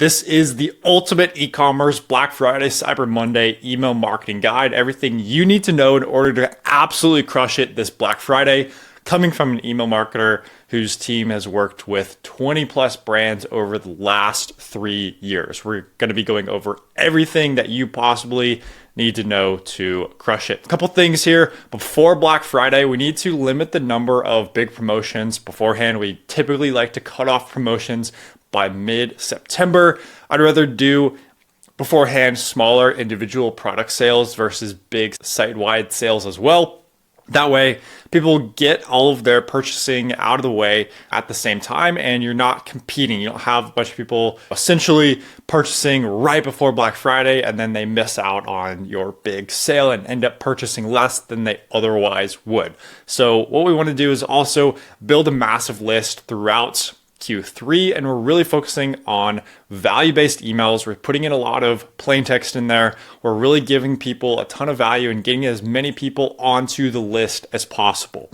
This is the ultimate e-commerce Black Friday, Cyber Monday email marketing guide. Everything you need to know in order to absolutely crush it this Black Friday, coming from an email marketer whose team has worked with 20 plus brands over the last 3 years. We're going to be going over everything that you possibly need to know to crush it. A couple things here. Before Black Friday, we need to limit the number of big promotions beforehand. We typically like to cut off promotions by mid-September. I'd rather do beforehand smaller individual product sales versus big site-wide sales as well. That way, people get all of their purchasing out of the way at the same time, and you're not competing. You don't have a bunch of people essentially purchasing right before Black Friday, and then they miss out on your big sale and end up purchasing less than they otherwise would. So what we want to do is also build a massive list throughout Q3, and we're really focusing on value-based emails. We're putting in a lot of plain text in there. We're really giving people a ton of value and getting as many people onto the list as possible.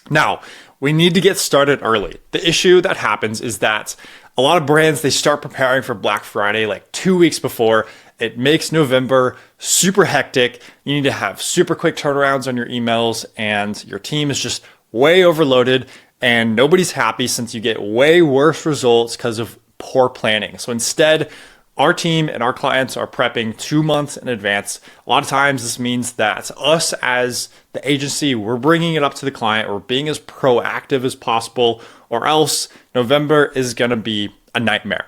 Now, we need to get started early. The issue that happens is that a lot of brands, they start preparing for Black Friday like 2 weeks before. It makes November super hectic. You need to have super quick turnarounds on your emails, and your team is just way overloaded. And nobody's happy since you get way worse results because of poor planning. So instead, our team and our clients are prepping 2 months in advance. A lot of times this means that us as the agency, we're bringing it up to the client. We're being as proactive as possible, or else November is going to be a nightmare.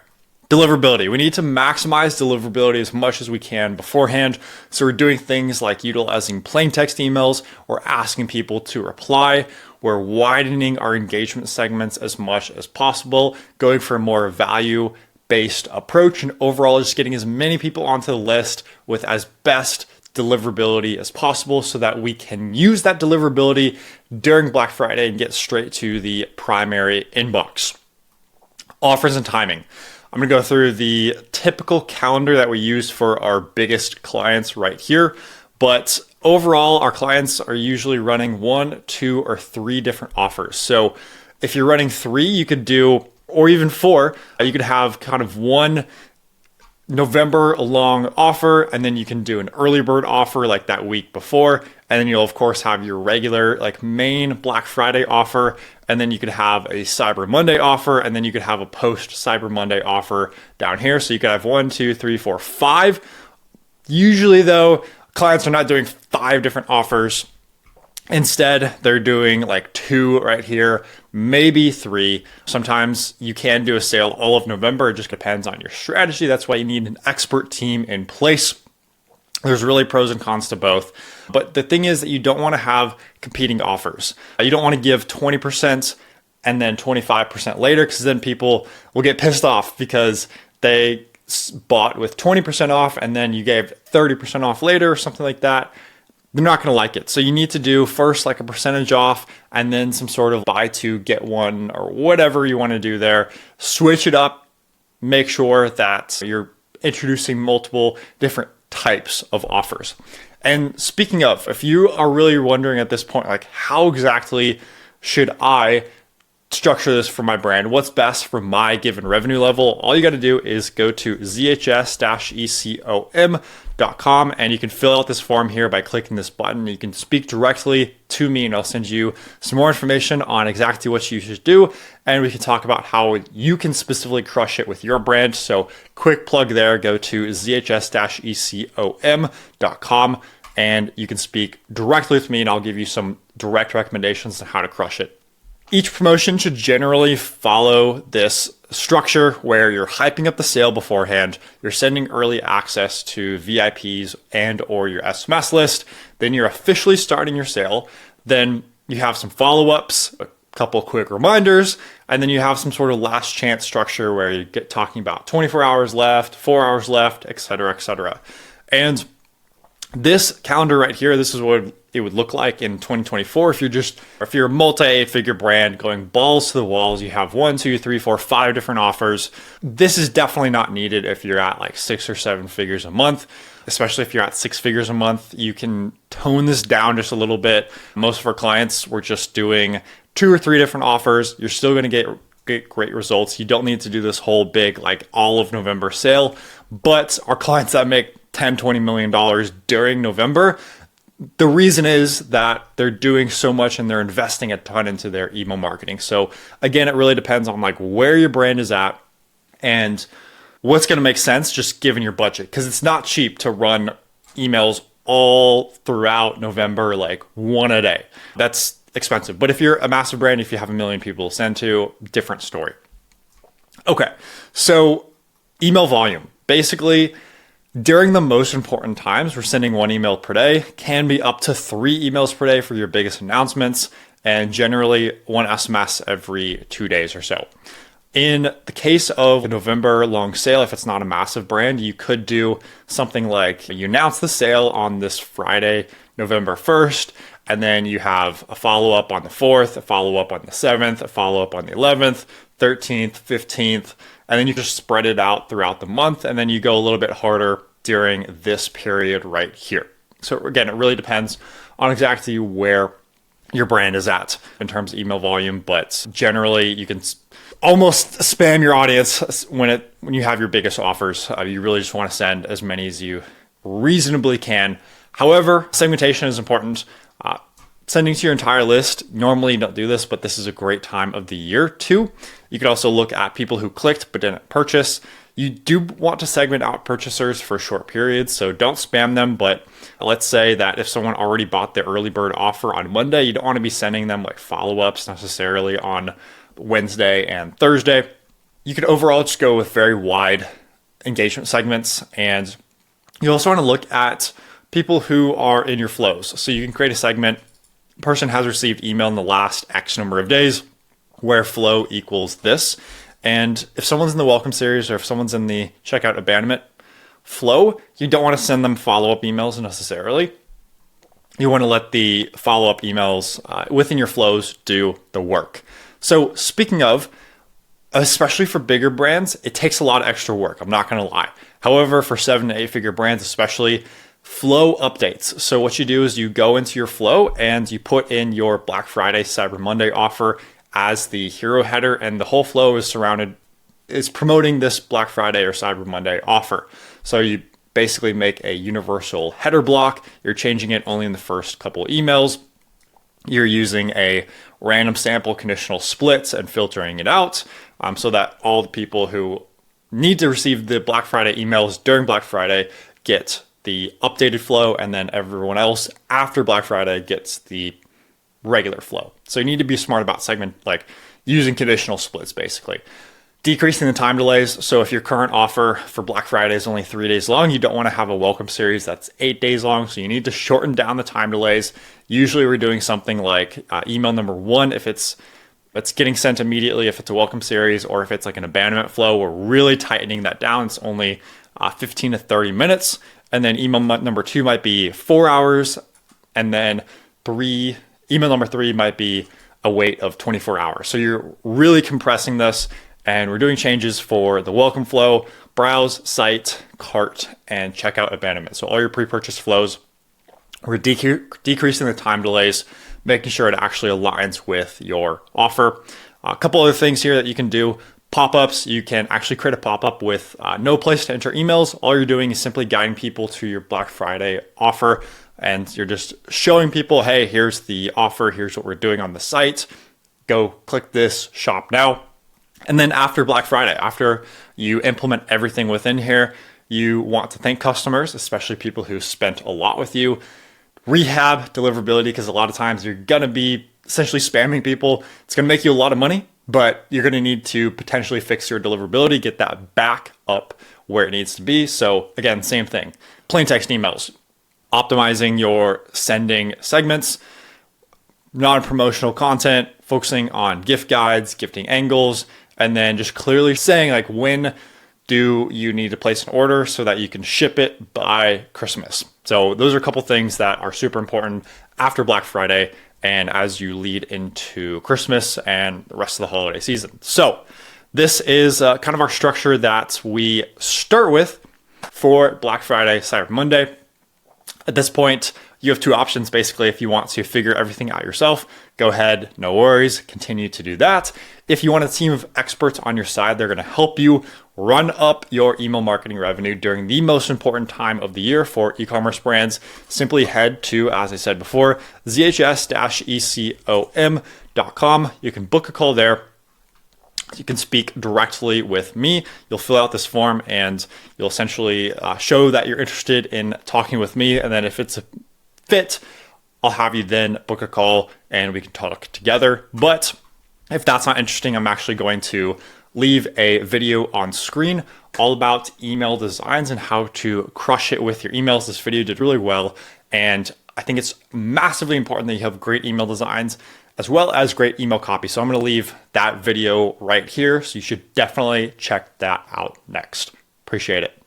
Deliverability. We need to maximize deliverability as much as we can beforehand. So we're doing things like utilizing plain text emails. We're asking people to reply. We're widening our engagement segments as much as possible, going for a more value-based approach, and overall just getting as many people onto the list with as best deliverability as possible so that we can use that deliverability during Black Friday and get straight to the primary inbox. Offers and timing. I'm going to go through the typical calendar that we use for our biggest clients right here. But overall, our clients are usually running 1, 2, or 3 different offers. So if you're running 3, you could do, or even 4, you could have kind of one November long offer, and then you can do an early bird offer like that week before. And then you'll of course have your regular like main Black Friday offer. And then you could have a Cyber Monday offer, and then you could have a post Cyber Monday offer down here. So you could have 1, 2, 3, 4, 5. Usually though, clients are not doing 5 different offers. Instead, they're doing like 2 right here, maybe 3. Sometimes you can do a sale all of November. It just depends on your strategy. That's why you need an expert team in place. There's really pros and cons to both. But the thing is that you don't want to have competing offers. You don't want to give 20% and then 25% later, because then people will get pissed off because they bought with 20% off and then you gave 30% off later or something like that. They're not going to like it. So you need to do first like a percentage off and then some sort of buy 2, get 1 or whatever you want to do there. Switch it up. Make sure that you're introducing multiple different types of offers. And speaking of, if you are really wondering at this point, like how exactly should I structure this for my brand? What's best for my given revenue level? All you got to do is go to zhs-ecom.com and you can fill out this form here by clicking this button. You can speak directly to me and I'll send you some more information on exactly what you should do. And we can talk about how you can specifically crush it with your brand. So quick plug there, go to zhs-ecom.com and you can speak directly with me and I'll give you some direct recommendations on how to crush it. Each promotion should generally follow this structure where you're hyping up the sale beforehand, you're sending early access to VIPs and or your SMS list, then you're officially starting your sale, then you have some follow-ups, a couple quick reminders, and then you have some sort of last chance structure where you get talking about 24 hours left, 4 hours left, etc., etc. And this calendar right here, this is what it would look like in 2024 if you're a multi-8-figure brand going balls to the walls. You have 1, 2, 3, 4, 5 different offers. This is definitely not needed if you're at like 6 or 7 figures a month. Especially if you're at 6 figures a month, you can tone this down just a little bit. Most of our clients were just doing 2 or 3 different offers. You're still going to get get great results. You don't need to do this whole big, like all of November sale, but our clients that make $10-20 million during November, the reason is that they're doing so much and they're investing a ton into their email marketing. So again, it really depends on like where your brand is at and what's going to make sense just given your budget, because it's not cheap to run emails all throughout November, like one a day. That's expensive. But if you're a massive brand, if you have 1 million people to send to, different story. Okay, so email volume. Basically, during the most important times, we're sending 1 email per day, can be up to 3 emails per day for your biggest announcements, and generally 1 SMS every 2 days or so. In the case of a November long sale, if it's not a massive brand, you could do something like you announce the sale on this Friday, November 1st, and then you have a follow-up on the 4th, a follow-up on the 7th, a follow-up on the 11th, 13th, 15th, and then you just spread it out throughout the month, and then you go a little bit harder during this period right here. So again, it really depends on exactly where your brand is at in terms of email volume, but generally you can almost spam your audience when you have your biggest offers. You really just want to send as many as you reasonably can. However, segmentation is important. Sending to your entire list, normally you don't do this, but this is a great time of the year too. You could also look at people who clicked but didn't purchase. You do want to segment out purchasers for short periods, so don't spam them. But let's say that if someone already bought the early bird offer on Monday, you don't want to be sending them like follow-ups necessarily on Wednesday and Thursday. You could overall just go with very wide engagement segments. And you also want to look at people who are in your flows. So you can create a segment. Person has received email in the last X number of days where flow equals this. And if someone's in the welcome series or if someone's in the checkout abandonment flow, you don't want to send them follow-up emails necessarily. You want to let the follow-up emails within your flows do the work. So speaking of, especially for bigger brands, it takes a lot of extra work. I'm not going to lie. However, for 7 to 8 figure brands, especially, flow updates. So what you do is you go into your flow and you put in your Black Friday, Cyber Monday offer as the hero header, and the whole flow is promoting this Black Friday or Cyber Monday offer. So you basically make a universal header block. You're changing it only in the first couple emails. You're using a random sample conditional splits and filtering it out so that all the people who need to receive the Black Friday emails during Black Friday get the updated flow, and then everyone else after Black Friday gets the regular flow. So you need to be smart about like using conditional splits, basically. Decreasing the time delays. So if your current offer for Black Friday is only 3 days long, you don't want to have a welcome series that's 8 days long. So you need to shorten down the time delays. Usually we're doing something like email number 1 if it's getting sent immediately, if it's a welcome series, or if it's like an abandonment flow, we're really tightening that down. It's only 15 to 30 minutes. And then email number 2 might be 4 hours. And then email number 3 might be a wait of 24 hours. So you're really compressing this, and we're doing changes for the welcome flow, browse, site, cart, and checkout abandonment. So all your pre-purchase flows, we're decreasing the time delays, making sure it actually aligns with your offer. A couple other things here that you can do. Pop-ups, you can actually create a pop-up with no place to enter emails. All you're doing is simply guiding people to your Black Friday offer, and you're just showing people, hey, here's the offer, here's what we're doing on the site. Go click this, shop now. And then after Black Friday, after you implement everything within here, you want to thank customers, especially people who spent a lot with you. Rehab deliverability, because a lot of times you're going to be essentially spamming people. It's going to make you a lot of money, but you're going to need to potentially fix your deliverability, get that back up where it needs to be. So again, same thing. Plain text emails, optimizing your sending segments, non-promotional content, focusing on gift guides, gifting angles, and then just clearly saying like when do you need to place an order so that you can ship it by Christmas. So those are a couple things that are super important after Black Friday and as you lead into Christmas and the rest of the holiday season. So this is kind of our structure that we start with for Black Friday, Cyber Monday. At this point, you have two options basically. If you want to figure everything out yourself, go ahead, no worries, continue to do that. If you want a team of experts on your side, they're going to help you run up your email marketing revenue during the most important time of the year for e-commerce brands. Simply head to, as I said before, zhs-ecom.com. You can book a call there. You can speak directly with me. You'll fill out this form and you'll essentially show that you're interested in talking with me. And then if it's a fit, I'll have you then book a call and we can talk together. But if that's not interesting, I'm actually going to leave a video on screen all about email designs and how to crush it with your emails. This video did really well. And I think it's massively important that you have great email designs as well as great email copy. So I'm going to leave that video right here. So you should definitely check that out next. Appreciate it.